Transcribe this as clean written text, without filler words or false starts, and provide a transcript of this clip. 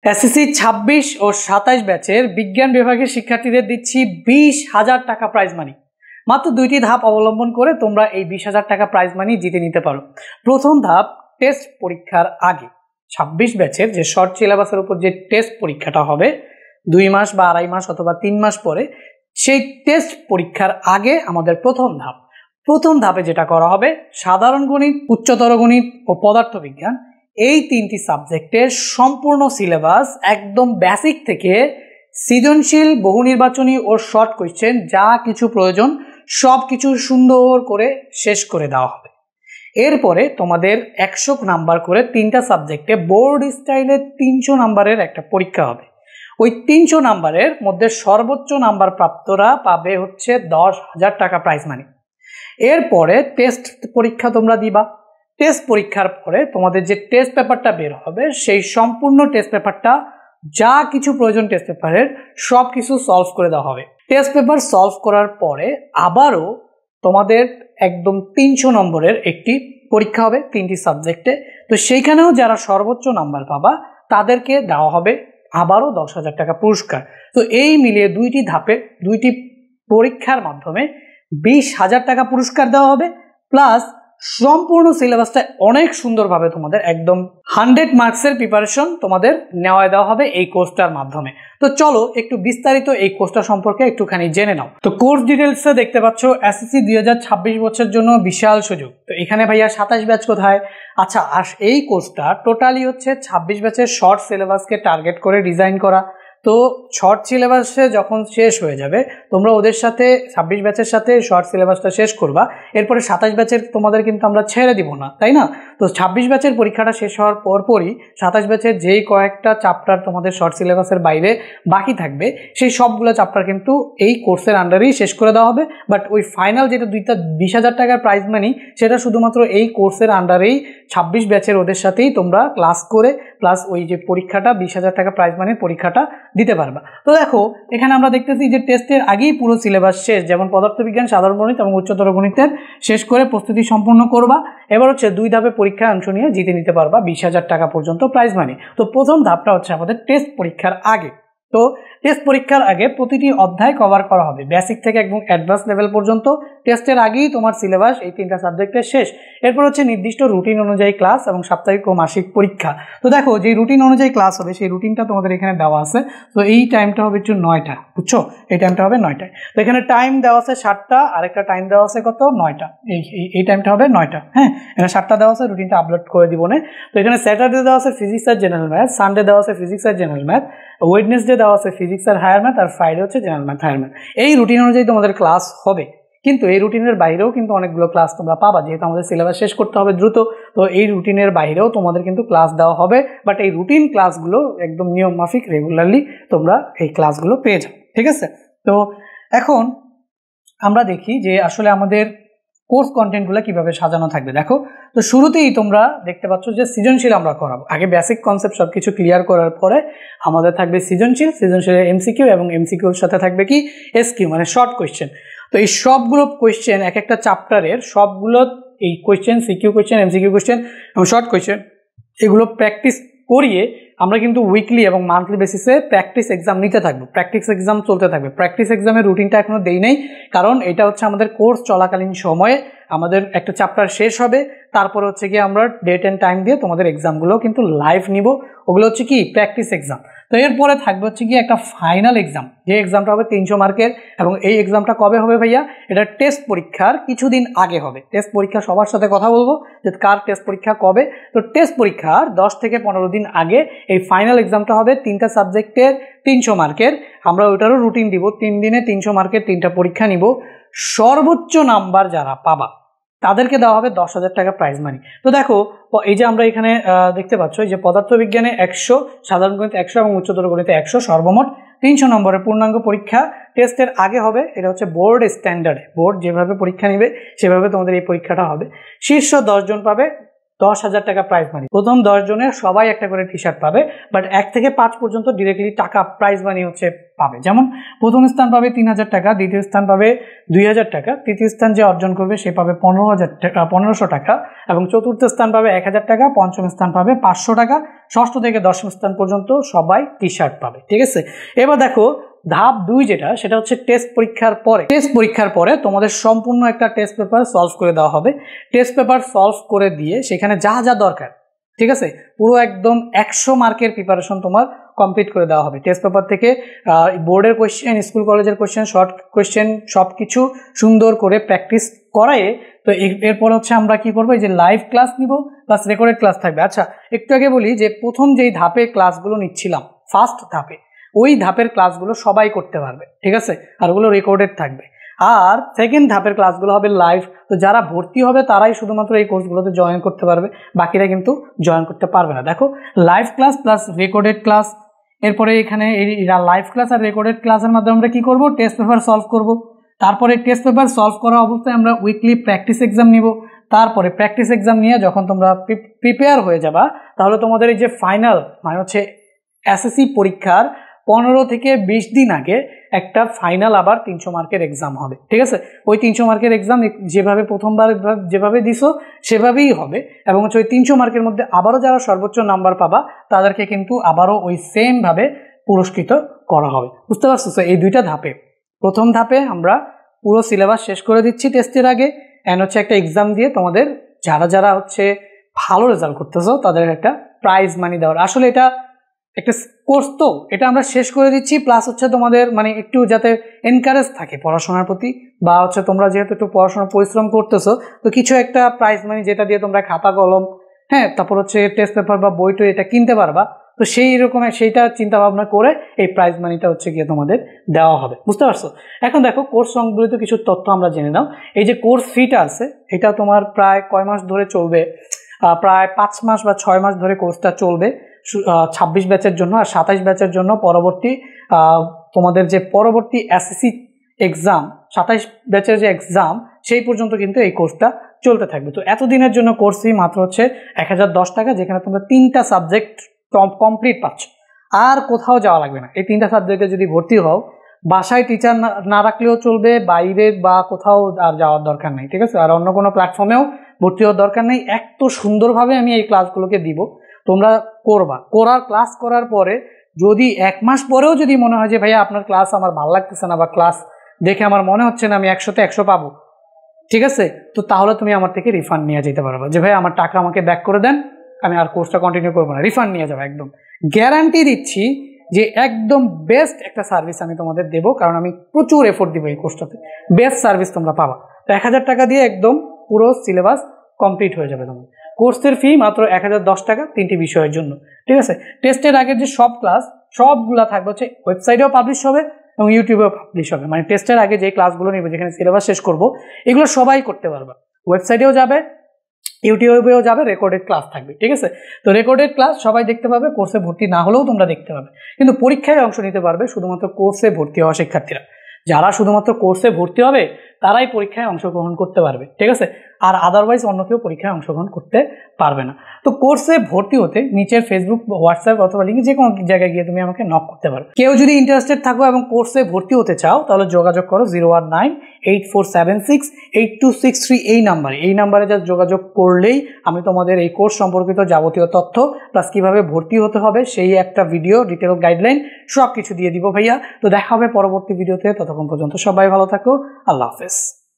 SSC 26 ও 27 ব্যাচের বিজ্ঞান বিভাগের শিক্ষার্থীদের দিচ্ছি 20,000 টাকা প্রাইজ মানি। মাত্র 2টি ধাপ অবলম্বন করে তোমরা এই 20,000 টাকা প্রাইজ মানি জিতে নিতে পারো। প্রথম ধাপ, টেস্ট পরীক্ষার আগে 26 ব্যাচের যে শর্ট সিলেবাসের উপর যে টেস্ট পরীক্ষাটা হবে 2 মাস বা 2.5 মাস অথবা 3 মাস পরে, সেই টেস্ট পরীক্ষার আগে আমাদের প্রথম ধাপে যেটা করা হবে, সাধারণ গণিত, উচ্চতর গণিত ও পদার্থবিজ্ঞান এই 3টি সাবজেক্টের সম্পূর্ণ সিলেবাস একদম বেসিক থেকে সৃজনশীল, বহুনির্বাচনী ও শর্ট কোয়েশ্চেন যা কিছু প্রয়োজন সব কিছু সুন্দর করে শেষ করে দেওয়া হবে। এরপরে তোমাদের 100 নাম্বার করে 3টা সাবজেক্টে বোর্ড স্টাইলে 300 নাম্বারের একটা পরীক্ষা হবে। ওই 300 নাম্বারের মধ্যে সর্বোচ্চ নাম্বার প্রাপ্তরা পাবে হচ্ছে 10,000 টাকা প্রাইজ মানি। এরপরে টেস্ট পরীক্ষা তোমরা দিবা। টেস্ট পরীক্ষার পরে তোমাদের যে টেস্ট পেপারটা বের হবে, সেই সম্পূর্ণ টেস্ট পেপারটা যা কিছু প্রয়োজন টেস্ট পেপারের সব কিছু সলভ করে দেওয়া হবে। টেস্ট পেপার সলভ করার পরে আবারও তোমাদের একদম 300 নম্বরের একটি পরীক্ষা হবে 3টি সাবজেক্টে। তো সেইখানেও যারা সর্বোচ্চ নাম্বার পাবা তাদেরকে দেওয়া হবে আবারও 10,000 টাকা পুরস্কার। তো এই মিলিয়ে 2টি ধাপে 2টি পরীক্ষার মাধ্যমে 20,000 টাকা পুরস্কার দেওয়া হবে, প্লাস সম্পূর্ণ সিলেবাসটা অনেক সুন্দরভাবে তোমাদের একদম 100 মার্কসের প্রিপারেশন তোমাদের নেওয়া দেওয়া হবে এই কোর্সটার মাধ্যমে। তো চলো একটু বিস্তারিত এই কোর্সটা সম্পর্কে একটুখানি জেনে নাও। তো কোর্স ডিটেলসে দেখতে পাচ্ছ এসএসসি 2026 বছরের জন্য বিশাল সুযোগ। তো এখানে ভাইয়া 27 ব্যাচ কোথায়? আচ্ছা, আর এই কোর্সটা টোটালি হচ্ছে 26 ব্যাচের শর্ট সিলেবাসকে টার্গেট করে ডিজাইন করা। তো শর্ট সিলেবাসে যখন শেষ হয়ে যাবে, তোমরা ওদের সাথে 26 ব্যাচের সাথে শর্ট সিলেবাসটা শেষ করবা, এরপরে 27 ব্যাচের তোমাদের কিন্তু আমরা ছেড়ে দিব না, তাই না? তো 26 ব্যাচের পরীক্ষাটা শেষ হওয়ার পরপরই 27 ব্যাচের যেই কয়েকটা চ্যাপ্টার তোমাদের শর্ট সিলেবাসের বাইরে বাকি থাকবে, সেই সবগুলো চ্যাপ্টার কিন্তু এই কোর্সের আন্ডারেই শেষ করে দেওয়া হবে। বাট ওই ফাইনাল যেটা 20,000 টাকার প্রাইজ মানি, সেটা শুধুমাত্র এই কোর্সের আন্ডারেই 26 ব্যাচের ওদের সাথেই তোমরা ক্লাস করে প্লাস ওই যে পরীক্ষাটা 20,000 টাকা প্রাইজ মানির পরীক্ষাটা দিতে পারবা। তো দেখো এখানে আমরা দেখতেছি যে টেস্টের আগেই পুরো সিলেবাস শেষ, যেমন পদার্থবিজ্ঞান, সাধারণ গণিত এবং উচ্চতর গণিতের শেষ করে প্রস্তুতি সম্পূর্ণ করবা। এবার হচ্ছে 2 ধাপে পরীক্ষায় অংশ নিয়ে জিতে নিতে পারবা 20,000 টাকা পর্যন্ত প্রাইজ মানি। তো প্রথম ধাপটা হচ্ছে আমাদের টেস্ট পরীক্ষার আগে। তো টেস্ট পরীক্ষার আগে প্রতিটি অধ্যায় কভার করা হবে, বেসিক থেকে একদম অ্যাডভান্স লেভেল পর্যন্ত। টেস্টের আগেই তোমার সিলেবাস এই 3টা সাবজেক্টের শেষ। এরপর হচ্ছে নির্দিষ্ট রুটিন অনুযায়ী ক্লাস এবং সাপ্তাহিক ও মাসিক পরীক্ষা। তো দেখো যে রুটিন অনুযায়ী ক্লাস হবে, সেই রুটিনটা তোমাদের এখানে দেওয়া আছে। তো এই টাইমটা হবে একটু 9টা, বুঝছো? এই টাইমটা হবে 9টায়। তো এখানে টাইম দেওয়া আছে 7টা, আরেকটা টাইম দেওয়া আছে কত? 9টা। এই টাইমটা হবে 9টা। হ্যাঁ, এখানে 7টা দেওয়া আছে, রুটিনটা আপলোড করে দিব না। তো এখানে স্যাটারডে দেওয়া আছে ফিজিক্স আর জেনারেল ম্যাথ, সানডে দেওয়া আছে ফিজিক্স আর জেনারেল ম্যাথ, ওয়েডনেসডে দেওয়া আছে ফিজিক্স আর হায়ার ম্যাথ, আর ফ্রাইডে হচ্ছে জেনারেল ম্যাথ, হায়ার ম্যাথ। এই রুটিন অনুযায়ী তোমাদের ক্লাস হবে, কিন্তু এই রুটিনের বাইরেও কিন্তু অনেকগুলো ক্লাস তোমরা পাবা, যেহেতু আমাদের সিলেবাস শেষ করতে হবে দ্রুত। তো এই রুটিনের বাইরেও তোমাদের কিন্তু ক্লাস দেওয়া হবে, বাট এই রুটিন ক্লাসগুলো একদম নিয়ম মাফিক রেগুলারলি তোমরা এই ক্লাসগুলো পেয়ে যাও, ঠিক আছে? তো এখন আমরা দেখি যে আসলে আমাদের কোর্স কন্টেন্টগুলো কিভাবে সাজানো থাকবে। দেখো, তো শুরুতেই তোমরা দেখতে পাচ্ছ যে সৃজনশীল আমরা করাবো। আগে বেসিক কনসেপ্ট সব কিছু ক্লিয়ার করার পরে আমাদের থাকবে সৃজনশীলের এমসিকিউ, এবং এমসিকিউর সাথে থাকবে কি এসকিউ, মানে শর্ট কোয়েশ্চেন। তো এই সবগুলো কোয়েশ্চেন এক একটা চ্যাপ্টারের সবগুলো এই question, CQ question, MCQ question এবং শর্ট কোয়েশ্চেন, এগুলো প্র্যাকটিস করিয়ে আমরা কিন্তু উইকলি এবং মান্থলি বেসিসে প্র্যাকটিস এক্সাম নিতে থাকবো। প্র্যাকটিস এক্সাম চলতে থাকবে। প্র্যাকটিস এক্সামের রুটিনটা এখনো দেই নেই, কারণ এটা হচ্ছে আমাদের কোর্স চলাকালীন সময়ে আমাদের একটা চ্যাপ্টার শেষ হবে, তারপরে হচ্ছে কি আমরা ডেট অ্যান্ড টাইম দিয়ে তোমাদের এক্সামগুলো কিন্তু লাইভ নিব। ওগুলো হচ্ছে কি প্র্যাকটিস এক্সাম। তো এরপরে থাকবে হচ্ছে কি একটা ফাইনাল এক্সাম, যে এক্সামটা হবে 300 মার্কের। এবং এই এক্সামটা কবে হবে ভাইয়া? এটা টেস্ট পরীক্ষার কিছুদিন আগে হবে। টেস্ট পরীক্ষা সবার সাথে কথা বলবো যে কার টেস্ট পরীক্ষা কবে। তো টেস্ট পরীক্ষার 10 থেকে 15 দিন আগে এই ফাইনাল এক্সামটা হবে 3টা সাবজেক্টের 300 মার্কের। আমরা ওইটারও রুটিন দিব, 3 দিনে 300 মার্কের 3টা পরীক্ষা নিব। সর্বোচ্চ নাম্বার যারা পাবা তাদেরকে দেওয়া হবে 10,000 টাকা প্রাইজ মানি। তো দেখো এই যে আমরা এখানে দেখতে পাচ্ছ যে পদার্থবিজ্ঞানে 100, সাধারণ গণিতে 100 এবং উচ্চতর গণিতে 100, সর্বমোট 300 নম্বরের পূর্ণাঙ্গ পরীক্ষা টেস্টের আগে হবে। এটা হচ্ছে বোর্ড স্ট্যান্ডার্ডে, বোর্ড যেভাবে পরীক্ষা নেবে সেভাবে তোমাদের এই পরীক্ষাটা হবে। শীর্ষ 10 জন পাবে 10,000 টাকা প্রাইজ মানি। প্রথম 10 জনের সবাই একটা করে টি শার্ট পাবে, বাট 1 থেকে 5 পর্যন্ত ডিরেক্টলি টাকা প্রাইজ মানি হচ্ছে পাবে। যেমন প্রথম স্থান পাবে 3,000 টাকা, দ্বিতীয় স্থান পাবে 2,000 টাকা, তৃতীয় স্থান যে অর্জন করবে সে পাবে 1500 টাকা এবং চতুর্থ স্থান পাবে 1,000 টাকা, পঞ্চম স্থান পাবে 500 টাকা, ষষ্ঠ থেকে দশম স্থান পর্যন্ত সবাই টি শার্ট পাবে। ঠিক আছে, এবার দেখো ধাপ 2 যেটা, সেটা হচ্ছে টেস্ট পরীক্ষার পরে। টেস্ট পরীক্ষার পরে তোমাদের সম্পূর্ণ একটা টেস্ট পেপার সলভ করে দেওয়া হবে। টেস্ট পেপার সলভ করে দিয়ে সেখানে যা যা দরকার, ঠিক আছে, পুরো একদম 100 মার্কের প্রিপারেশন তোমার কমপ্লিট করে দেওয়া হবে। টেস্ট পেপার থেকে বোর্ডের কোয়েশ্চেন, স্কুল কলেজের কোয়েশ্চেন, শর্ট কোয়েশ্চেন সব কিছু সুন্দর করে প্র্যাকটিস করায়ে তো এরপর হচ্ছে আমরা কি করবো, এই যে লাইভ ক্লাস নিব প্লাস রেকর্ডেড ক্লাস থাকবে। আচ্ছা একটু আগে বলি যে প্রথম যেই ধাপে ক্লাসগুলো নিচ্ছিলাম, ফার্স্ট ধাপে, ওই ধাপের ক্লাসগুলো সবাই করতে পারবে, ঠিক আছে, আর ওগুলো রেকর্ডেড থাকবে। আর সেকেন্ড ধাপের ক্লাসগুলো হবে লাইভ, তো যারা ভর্তি হবে তারাই শুধুমাত্র এই কোর্সগুলোতে জয়েন করতে পারবে, বাকিরা কিন্তু জয়েন করতে পারবে না। দেখো live class plus recorded class, এরপরে এখানে এই লাইভ ক্লাস আর রেকর্ডেড ক্লাসের মাধ্যমে আমরা কি করব, টেস্ট পেপার সলভ করব। তারপরে টেস্ট পেপার সলভ করা অবস্থায় আমরা উইকলি প্র্যাকটিস এক্সাম নিব। তারপরে প্র্যাকটিস এক্সাম নিয়ে যখন তোমরা প্রিপেয়ার হয়ে যাবা, তাহলে তোমাদের এই যে ফাইনাল মানে হচ্ছে এসএসসি পরীক্ষার 15 থেকে 20 দিন আগে একটা ফাইনাল আবার 300 মার্কের এক্সাম হবে। ঠিক আছে, ওই 300 মার্কের এক্সাম যেভাবে প্রথমবার যেভাবে দিছো সেভাবেই হবে এবং হচ্ছে ওই 300 মার্কের মধ্যে আবারও যারা সর্বোচ্চ নাম্বার পাবা তাদেরকে কিন্তু আবারও ওই সেম ভাবে পুরস্কৃত করা হবে। বুঝতে পারছো? এই দুইটা ধাপে, প্রথম ধাপে আমরা পুরো সিলেবাস শেষ করে দিচ্ছি টেস্টের আগে, এন্ড হচ্ছে একটা এক্সাম দিয়ে তোমাদের যারা যারা হচ্ছে ভালো রেজাল্ট করতেছো তাদের একটা প্রাইজ মানি দেওয়ার। আসলে এটা একটা কোর্স, তো এটা আমরা শেষ করে দিচ্ছি, প্লাস হচ্ছে তোমাদের মানে একটু যাতে এনকারেজ থাকে পড়াশোনার প্রতি, বা হচ্ছে তোমরা যেহেতু একটু পড়াশোনা পরিশ্রম করতেছো তো কিছু একটা প্রাইজ মানি যেটা দিয়ে তোমরা খাতা কলম, হ্যাঁ, তারপর হচ্ছে টেস্ট পেপার বা বইটা এটা কিনতে পারবা। তো সেই রকম সেইটা চিন্তা ভাবনা করে এই প্রাইজ মানিটা হচ্ছে গিয়ে তোমাদের দেওয়া হবে। বুঝতে পারছো? এখন দেখো কোর্স সম্বলিত কিছু তথ্য আমরা জেনে নাও। এই যে কোর্স ফিটা আছে এটা তোমার প্রায় কয় মাস ধরে চলবে, প্রায় 5 মাস বা 6 মাস ধরে কোর্সটা চলবে 26 ব্যাচের জন্য, আর 27 ব্যাচের জন্য পরবর্তী তোমাদের যে পরবর্তী এসএসসি এক্সাম 27 ব্যাচের যে এক্সাম সেই পর্যন্ত কিন্তু এই কোর্সটা চলতে থাকবে। তো এতদিনের জন্য কোর্স ফি মাত্র হচ্ছে 1010 টাকা, যেখানে তোমরা 3টা সাবজেক্ট কমপ্লিট পাচ্ছ, আর কোথাও যাওয়া লাগবে না। এই 3টা সাবজেক্টে যদি ভর্তি হও, বাসায় টিচার না রাখলেও চলবে, বাইরে বা কোথাও আর যাওয়ার দরকার নেই। ঠিক আছে, আর অন্য কোনো প্ল্যাটফর্মেও ভর্তি হওয়ার দরকার নেই। এত সুন্দরভাবে আমি এই ক্লাসগুলোকে দিব, তোমরা করবা। ক্লাস করার পরে যদি 1 মাস পরেও যদি মনে হয় যে ভাইয়া আপনার ক্লাস আমার ভালো লাগতেছে না, বা ক্লাস দেখে আমার মনে হচ্ছে না আমি 100তে 100 পাবো, ঠিক আছে, তো তাহলে তুমি আমার থেকে রিফান্ড নিয়ে যেতে পারবা, যে ভাই আমার টাকা আমাকে ব্যাক করে দেন, আমি আর কোর্সটা কন্টিনিউ করবো না, রিফান্ড নিয়ে যাবো। একদম গ্যারান্টি দিচ্ছি যে একদম বেস্ট একটা সার্ভিস আমি তোমাদের দেবো, কারণ আমি প্রচুর এফোর্ট দিব এই কোর্সটাতে, বেস্ট সার্ভিস তোমরা পাবা। তো 1000 টাকা দিয়ে একদম পুরো সিলেবাস কমপ্লিট হয়ে যাবে তোমার। কোর্সের ফি মাত্র 1010 টাকা 3টি বিষয়ের জন্য। ঠিক আছে, টেস্টের আগের যে সব ক্লাস সবগুলা থাকবে হচ্ছে ওয়েবসাইটেও পাবলিশ হবে এবং ইউটিউবেও পাবলিশ হবে। মানে টেস্টের আগে যে ক্লাসগুলো নিব, যেখানে সিলেবাস শেষ করব, এগুলো সবাই করতে পারবে। ওয়েবসাইটেও যাবে, ইউটিউবেও যাবে, রেকর্ডেড ক্লাস থাকবে। ঠিক আছে, তো রেকর্ডেড ক্লাস সবাই দেখতে পাবে, কোর্সে ভর্তি না হলেও তোমরা দেখতে পাবে, কিন্তু পরীক্ষায় অংশ নিতে পারবে শুধুমাত্র কোর্সে ভর্তি হওয়া শিক্ষার্থীরা। যারা শুধুমাত্র কোর্সে ভর্তি হবে তারাই পরীক্ষায় অংশগ্রহণ করতে পারবে। ঠিক আছে, আর আদারওয়াইজ অন্য কেউ পরীক্ষায় অংশগ্রহণ করতে পারবে না। তো কোর্সে ভর্তি হতে নিচের ফেসবুক, হোয়াটসঅ্যাপ অথবা লিঙ্কে যে কোনো জায়গায় গিয়ে তুমি আমাকে নক করতে পারো। কেউ যদি ইন্টারেস্টেড থাকো এবং কোর্সে ভর্তি হতে চাও তাহলে যোগাযোগ করো 01984768263 এই নাম্বারে যা যোগাযোগ করলেই আমি তোমাদের এই কোর্স সম্পর্কিত যাবতীয় তথ্য প্লাস কিভাবে ভর্তি হতে হবে সেই একটা ভিডিও ডিটেল গাইডলাইন সব কিছু দিয়ে দিব ভাইয়া। তো দেখা হবে পরবর্তী ভিডিওতে, ততক্ষণ পর্যন্ত সবাই ভালো থাকো, আল্লাহ হাফেজ।